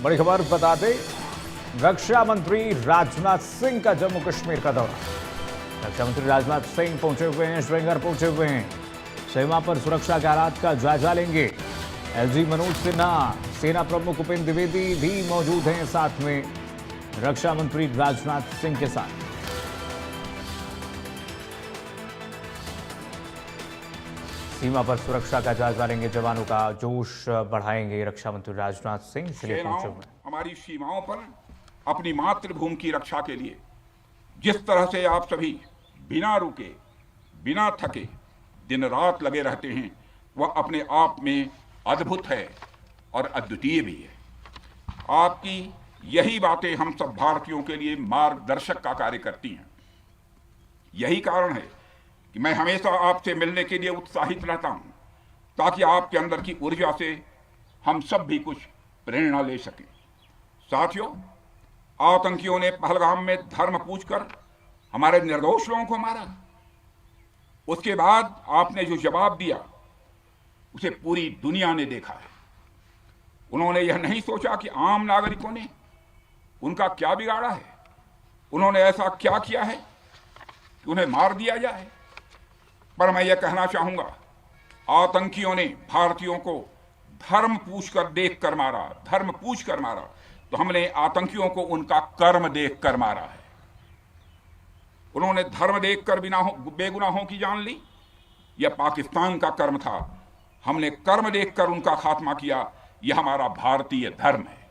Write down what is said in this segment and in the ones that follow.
बड़ी खबर बता दें, रक्षा मंत्री राजनाथ सिंह का जम्मू कश्मीर का दौरा। रक्षा मंत्री राजनाथ सिंह पहुंचे हुए हैं, श्रीनगर पहुंचे हुए हैं। सीमा पर सुरक्षा के हालात का जायजा लेंगे। एलजी मनोज सिन्हा, सेना प्रमुख उपेंद्र द्विवेदी भी मौजूद हैं साथ में रक्षा मंत्री राजनाथ सिंह के साथ। सीमा पर सुरक्षा का जायजा लेंगे, जवानों का जोश बढ़ाएंगे रक्षा मंत्री राजनाथ सिंह, इसलिए पहुंचे हुए। हमारी सीमाओं पर अपनी मातृभूमि की रक्षा के लिए जिस तरह से आप सभी बिना रुके, बिना थके दिन रात लगे रहते हैं, वह अपने आप में अद्भुत है और अद्वितीय भी है। आपकी यही बातें हम सब भारतीयों के लिए मार्गदर्शक का कार्य करती हैं। यही कारण है कि मैं हमेशा आपसे मिलने के लिए उत्साहित रहता हूं, ताकि आपके अंदर की ऊर्जा से हम सब भी कुछ प्रेरणा ले सकें। साथियों, आतंकियों ने पहलगाम में धर्म पूछकर हमारे निर्दोष लोगों को मारा। उसके बाद आपने जो जवाब दिया उसे पूरी दुनिया ने देखा है। उन्होंने यह नहीं सोचा कि आम नागरिकों ने उनका क्या बिगाड़ा है, उन्होंने ऐसा क्या किया है कि उन्हें मार दिया जाए। पर मैं यह कहना चाहूंगा, आतंकियों ने भारतीयों को धर्म पूछकर देखकर मारा, धर्म पूछकर मारा, तो हमने आतंकियों को उनका कर्म देखकर मारा है। उन्होंने धर्म देखकर बेगुनाहों की जान ली, यह पाकिस्तान का कर्म था। हमने कर्म देखकर उनका खात्मा किया, यह हमारा भारतीय धर्म है।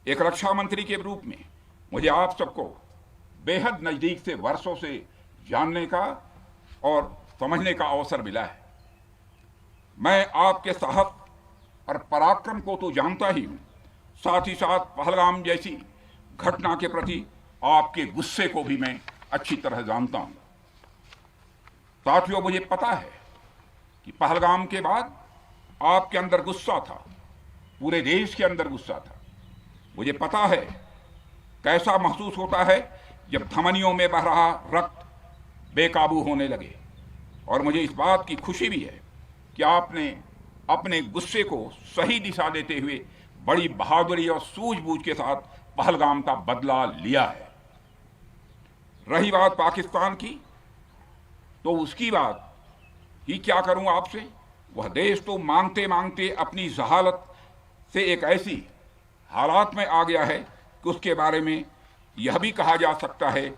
एक रक्षा मंत्री के रूप में मुझे आप सबको बेहद नजदीक से वर्षों से जानने का और समझने का अवसर मिला है। मैं आपके साहस और पराक्रम को तो जानता ही हूं, साथ ही साथ पहलगाम जैसी घटना के प्रति आपके गुस्से को भी मैं अच्छी तरह जानता हूं। साथियों, मुझे पता है कि पहलगाम के बाद आपके अंदर गुस्सा था, पूरे देश के अंदर गुस्सा था। मुझे पता है कैसा महसूस होता है जब धमनियों में बह रहा रक्त बेकाबू होने लगे। और मुझे इस बात की खुशी भी है कि आपने अपने गुस्से को सही दिशा देते हुए बड़ी बहादुरी और सूझबूझ के साथ पहलगाम का बदला लिया है। रही बात पाकिस्तान की, तो उसकी बात ही क्या करूं आपसे। वह देश तो मांगते मांगते अपनी जहालत से एक ऐसी हालात में आ गया है कि उसके बारे में यह भी कहा जा सकता है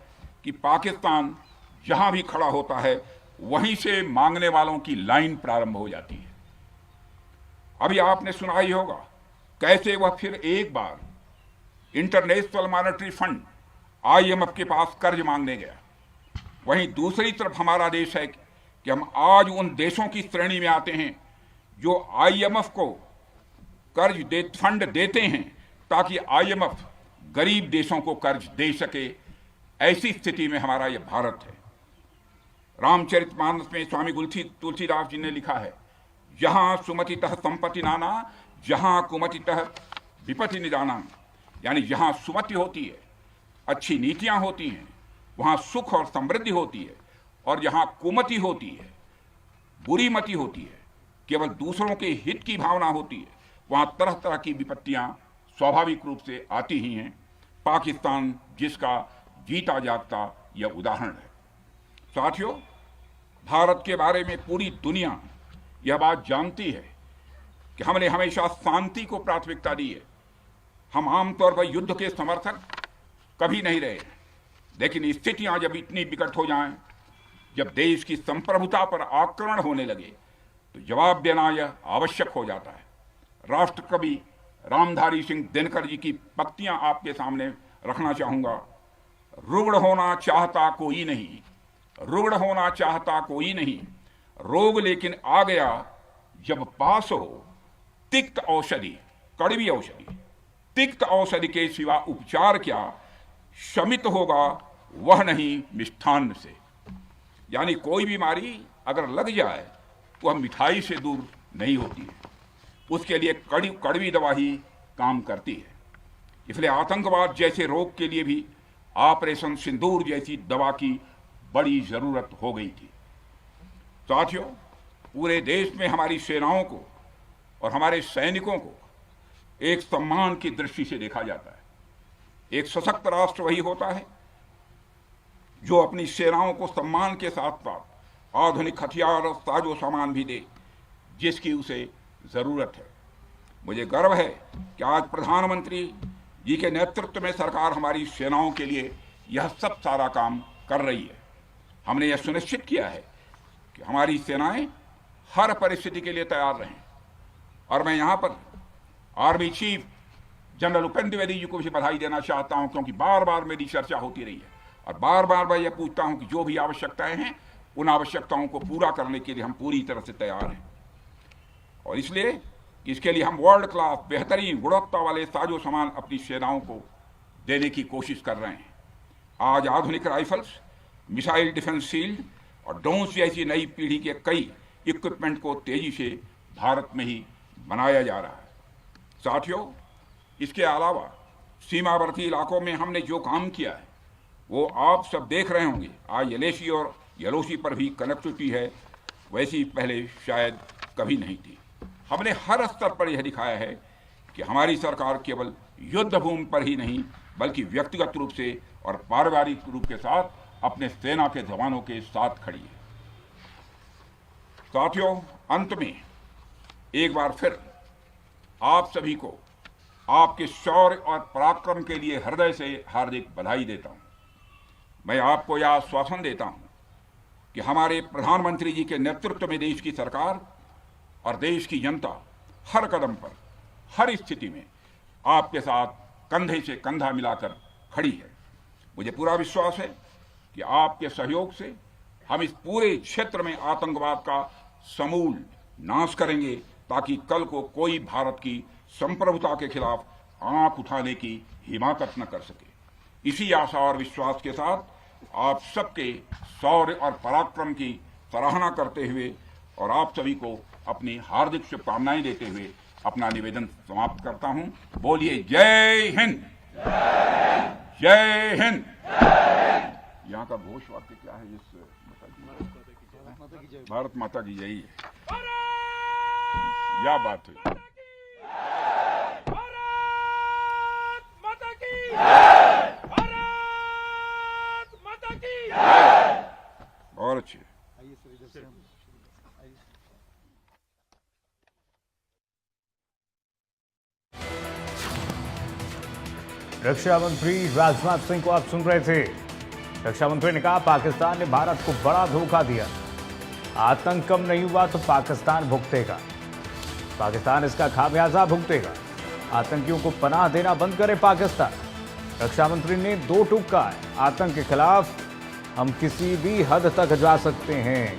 कि पाकिस्तान जहां भी खड़ा होता है वहीं से मांगने वालों की लाइन प्रारंभ हो जाती है। अभी आपने सुना ही होगा कैसे वह फिर एक बार इंटरनेशनल मॉनेटरी फंड IMF के पास कर्ज मांगने गया। वहीं दूसरी तरफ हमारा देश है कि हम आज उन देशों की श्रेणी में आते हैं जो IMF को फंड देते हैं ताकि IMF गरीब देशों को कर्ज दे सके। ऐसी स्थिति में हमारा यह भारत है। रामचरितमानस में स्वामी तुलसीदास जी ने लिखा है, जहां सुमतितः संपत्ति नाना, जहां कुमतितः विपत्ति निदाना। यानी जहां सुमति होती है, अच्छी नीतियां होती हैं, वहां सुख और समृद्धि होती है, और जहां कुमति होती है, बुरी मति होती है, केवल दूसरों के हित की भावना होती है, वहां तरह तरह की विपत्तियां स्वाभाविक रूप से आती ही हैं। पाकिस्तान जिसका जीता जागता यह उदाहरण है। साथियों, भारत के बारे में पूरी दुनिया यह बात जानती है कि हमने हमेशा शांति को प्राथमिकता दी है। हम आमतौर पर युद्ध के समर्थक कभी नहीं रहे, लेकिन स्थितियां जब इतनी विकट हो जाएं, जब देश की संप्रभुता पर आक्रमण होने लगे, तो जवाब देना यह आवश्यक हो जाता है। राष्ट्रकवि रामधारी सिंह दिनकर जी की पंक्तियां आपके सामने रखना चाहूंगा। रुग्ण होना चाहता कोई नहीं, रुग्ण होना चाहता कोई नहीं, रोग लेकिन आ गया जब पास हो तिक्त औषधि, कड़वी औषधि। तिक्त औषधि के सिवा उपचार क्या, शमित होगा वह नहीं मिष्ठान्न से। यानी कोई बीमारी अगर लग जाए तो वह मिठाई से दूर नहीं होती है, उसके लिए कड़वी दवा ही काम करती है। इसलिए आतंकवाद जैसे रोग के लिए भी ऑपरेशन सिंदूर जैसी दवा की बड़ी जरूरत हो गई थी। साथियों, पूरे देश में हमारी सेनाओं को और हमारे सैनिकों को एक सम्मान की दृष्टि से देखा जाता है। एक सशक्त राष्ट्र वही होता है जो अपनी सेनाओं को सम्मान के साथ साथ आधुनिक हथियार और साजो सामान भी दे जिसकी उसे जरूरत है। मुझे गर्व है कि आज प्रधानमंत्री जी के नेतृत्व में सरकार हमारी सेनाओं के लिए यह सब सारा काम कर रही है। हमने यह सुनिश्चित किया है कि हमारी सेनाएं हर परिस्थिति के लिए तैयार रहें। और मैं यहां पर army chief general Upendra Dwivedi ji को भी बधाई देना चाहता हूं, क्योंकि बार बार मेरी चर्चा होती रही है और बार बार मैं ये पूछता हूं कि जो भी आवश्यकताएं हैं उन आवश्यकताओं को पूरा करने के लिए हम पूरी तरह से तैयार हैं। और इसलिए इसके लिए हम वर्ल्ड क्लास बेहतरीन गुणवत्ता वाले साजो सामान अपनी सेनाओं को देने की कोशिश कर रहे हैं। आज आधुनिक राइफल्स, मिसाइल डिफेंस शील्ड और ड्रोन्स जैसी नई पीढ़ी के कई इक्विपमेंट को तेजी से भारत में ही बनाया जा रहा है। साथियों, इसके अलावा सीमावर्ती इलाकों में हमने जो काम किया है वो आप सब देख रहे होंगे। आज एलएसी और एलओसी पर भी कनेक्टिविटी है, वैसी पहले शायद कभी नहीं थी। हमने हर स्तर पर यह दिखाया है कि हमारी सरकार केवल युद्ध भूमि पर ही नहीं बल्कि व्यक्तिगत रूप से और पारिवारिक रूप के साथ अपने सेना के जवानों के साथ खड़ी है। साथियों, अंत में एक बार फिर आप सभी को आपके शौर्य और पराक्रम के लिए हृदय से हार्दिक बधाई देता हूं। मैं आपको यह आश्वासन देता हूं कि हमारे प्रधानमंत्री जी के नेतृत्व में देश की सरकार और देश की जनता हर कदम पर, हर स्थिति में आपके साथ कंधे से कंधा मिलाकर खड़ी है। मुझे पूरा विश्वास है कि आपके सहयोग से हम इस पूरे क्षेत्र में आतंकवाद का समूल नाश करेंगे, ताकि कल को कोई भारत की संप्रभुता के खिलाफ आंख उठाने की हिमाकत न कर सके। इसी आशा और विश्वास के साथ आप सबके शौर्य और पराक्रम की सराहना करते हुए और आप सभी को अपनी हार्दिक शुभकामनाएं देते हुए अपना निवेदन समाप्त करता हूं। बोलिए जय हिंद, जय हिंद। यहाँ का घोष वाक्य क्या है? भारत माता की जय। क्या बात है। बहुत अच्छे। रक्षा मंत्री राजनाथ सिंह को आप सुन रहे थे। रक्षा मंत्री ने कहा पाकिस्तान ने भारत को बड़ा धोखा दिया, आतंक कम नहीं हुआ तो पाकिस्तान भुगतेगा, पाकिस्तान इसका खामियाजा भुगतेगा। आतंकियों को पनाह देना बंद करे पाकिस्तान। रक्षा मंत्री ने दो टूक कहा है, आतंक के खिलाफ हम किसी भी हद तक जा सकते हैं।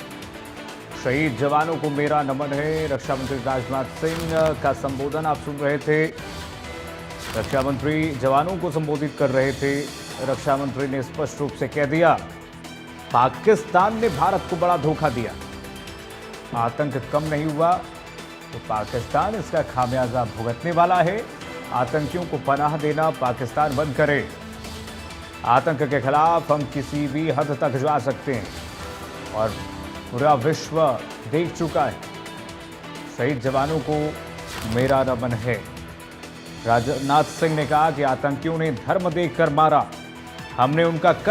शहीद जवानों को मेरा नमन है। रक्षा मंत्री राजनाथ सिंह का संबोधन आप सुन रहे थे। रक्षा मंत्री जवानों को संबोधित कर रहे थे। रक्षा मंत्री ने स्पष्ट रूप से कह दिया पाकिस्तान ने भारत को बड़ा धोखा दिया, आतंक कम नहीं हुआ तो पाकिस्तान इसका खामियाजा भुगतने वाला है। आतंकियों को पनाह देना पाकिस्तान बंद करे। आतंक के खिलाफ हम किसी भी हद तक जा सकते हैं और पूरा विश्व देख चुका है। शहीद जवानों को मेरा नमन है। राजनाथ सिंह ने कहा कि आतंकियों ने धर्म देखकर मारा, हमने उनका कर